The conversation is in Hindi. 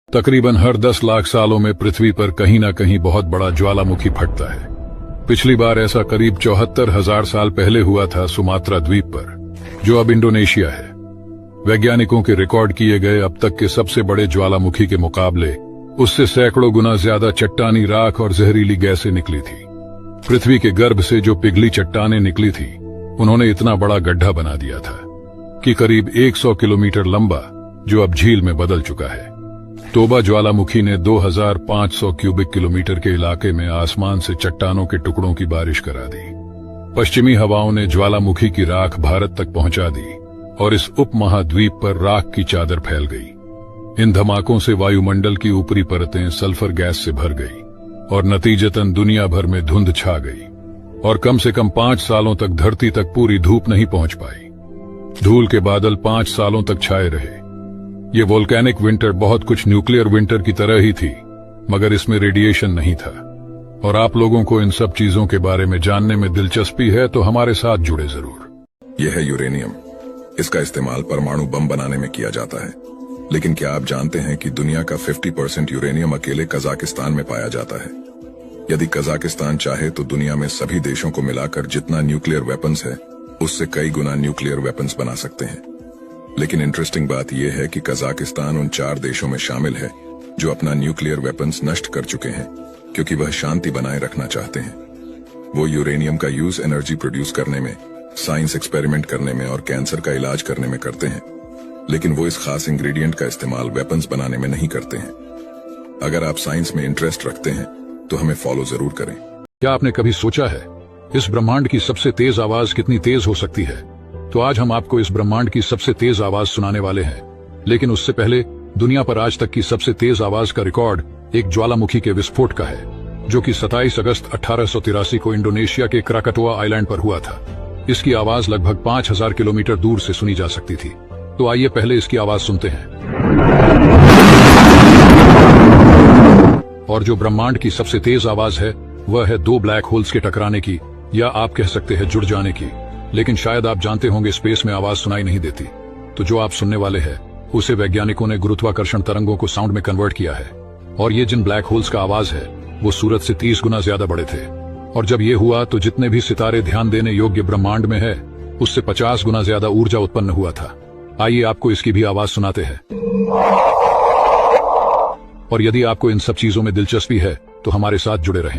तकरीबन हर 10 लाख सालों में पृथ्वी पर कहीं ना कहीं बहुत बड़ा ज्वालामुखी फटता है। पिछली बार ऐसा करीब 74,000 साल पहले हुआ था सुमात्रा द्वीप पर, जो अब इंडोनेशिया है। वैज्ञानिकों के रिकॉर्ड किए गए अब तक के सबसे बड़े ज्वालामुखी के मुकाबले उससे सैकड़ों गुना ज्यादा चट्टानी राख और जहरीली गैसें निकली थी। पृथ्वी के गर्भ से जो पिघली चट्टानें निकली थी, उन्होंने इतना बड़ा गड्ढा बना दिया था कि करीब 100 किलोमीटर लंबा, जो अब झील में बदल चुका है। तोबा ज्वालामुखी ने 2500 क्यूबिक किलोमीटर के इलाके में आसमान से चट्टानों के टुकड़ों की बारिश करा दी। पश्चिमी हवाओं ने ज्वालामुखी की राख भारत तक पहुंचा दी और इस उपमहाद्वीप पर राख की चादर फैल गई। इन धमाकों से वायुमंडल की ऊपरी परतें सल्फर गैस से भर गई और नतीजतन दुनिया भर में धुंध छा गई और कम से कम 5 सालों तक धरती तक पूरी धूप नहीं पहुंच पाई। धूल के बादल 5 सालों तक छाए रहे। ये वोल्केनिक विंटर बहुत कुछ न्यूक्लियर विंटर की तरह ही थी, मगर इसमें रेडिएशन नहीं था। और आप लोगों को इन सब चीजों के बारे में जानने में दिलचस्पी है तो हमारे साथ जुड़े जरूर। यह है यूरेनियम। इसका इस्तेमाल परमाणु बम बनाने में किया जाता है। लेकिन क्या आप जानते हैं कि दुनिया का 50% यूरेनियम अकेले कजाकिस्तान में पाया जाता है। यदि कजाकिस्तान चाहे तो दुनिया में सभी देशों को मिलाकर जितना न्यूक्लियर वेपन्स है, उससे कई गुना न्यूक्लियर वेपन्स बना सकते हैं। लेकिन इंटरेस्टिंग बात यह है कि कजाकिस्तान उन 4 देशों में शामिल है जो अपना न्यूक्लियर वेपन्स नष्ट कर चुके हैं, क्योंकि वह शांति बनाए रखना चाहते हैं। वो यूरेनियम का यूज एनर्जी प्रोड्यूस करने में, साइंस एक्सपेरिमेंट करने में और कैंसर का इलाज करने में करते हैं, लेकिन वो इस खास इंग्रेडिएंट का इस्तेमाल वेपन्स बनाने में नहीं करते हैं। अगर आप साइंस में इंटरेस्ट रखते हैं तो हमें फॉलो जरूर करें। क्या आपने कभी सोचा है इस ब्रह्मांड की सबसे तेज आवाज कितनी तेज हो सकती है? तो आज हम आपको इस ब्रह्मांड की सबसे तेज आवाज सुनाने वाले हैं। लेकिन उससे पहले दुनिया पर आज तक की सबसे तेज आवाज का रिकॉर्ड एक ज्वालामुखी के विस्फोट का है, जो कि 27 अगस्त 1883 को इंडोनेशिया के क्राकटोआ आइलैंड पर हुआ था। इसकी आवाज लगभग 5000 किलोमीटर दूर से सुनी जा सकती थी। तो आइए पहले इसकी आवाज सुनते हैं। और जो ब्रह्मांड की सबसे तेज आवाज है, वह है 2 ब्लैक होल्स के टकराने की, या आप कह सकते हैं जुड़ जाने की। लेकिन शायद आप जानते होंगे स्पेस में आवाज सुनाई नहीं देती। तो जो आप सुनने वाले हैं, उसे वैज्ञानिकों ने गुरुत्वाकर्षण तरंगों को साउंड में कन्वर्ट किया है। और ये जिन ब्लैक होल्स का आवाज है, वो सूरज से 30 गुना ज्यादा बड़े थे। और जब ये हुआ तो जितने भी सितारे ध्यान देने योग्य ब्रह्मांड में है, उससे 50 गुना ज्यादा ऊर्जा उत्पन्न हुआ था। आइए आपको इसकी भी आवाज सुनाते हैं। और यदि आपको इन सब चीजों में दिलचस्पी है तो हमारे साथ जुड़े रहें।